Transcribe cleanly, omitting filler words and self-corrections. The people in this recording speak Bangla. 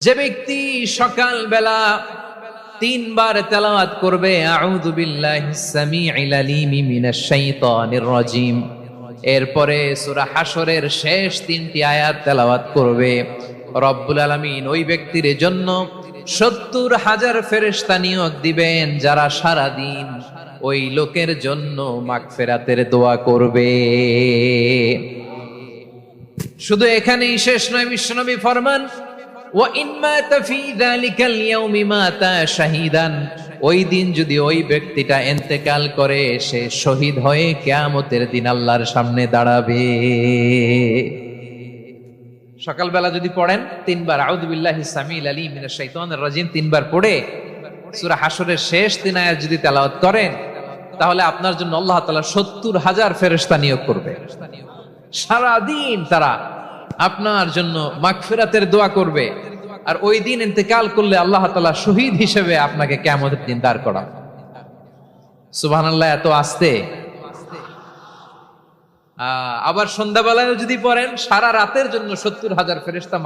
যে ব্যক্তি সকাল বেলা তিনবার তেলাওয়াত করবে আউযু বিল্লাহিস সামিউল আলিম মিনাশ শাইতানির রাজিম, এরপরে সূরা হাশরের শেষ তিনটি আয়াত তেলাওয়াত করবে, রব্বুল আলামিন ওই ব্যক্তির জন্য ৭০,০০০ ফেরেশতা নিয়োগ দিবেন যারা সারা দিন ওই লোকের জন্য মাগফিরাতের দোয়া করবে। শুধু এখানেই শেষ নয়, বিশ্বনবী ফরমান ওই দিন যদি ওই ব্যক্তিটা ইন্তেকাল করে, সে শহীদ হয়ে কিয়ামতের দিন আল্লাহর সামনে দাঁড়াবে। সকালবেলা যদি পড়েন তিনবার আউযু বিল্লাহিস সামিউল আলিম মিনাশ শাইতানির রাজিম তিনবার পড়ে সূরা হাশরের শেষ তিন আয়াত যদি তেলাওয়াত করেন, তাহলে আপনার জন্য আল্লাহ তাআলা ৭০,০০০ ফেরেশতা নিয়োগ করবে। সারা দিন তারা আপনার জন্য মাগফিরাতের দোয়া করবে, আর ওই দিন ইন্তেকাল করলে আল্লাহ তাআলা শহীদ হিসেবে আপনাকে কিয়ামতের দিন দাঁড় করাবেন। সুবহানাল্লাহ, এত আস্তে। আবার সন্ধ্যাবেলায় যদি পড়েন, সারা রাতের জন্য ৭০,০০০ ফেরেশতা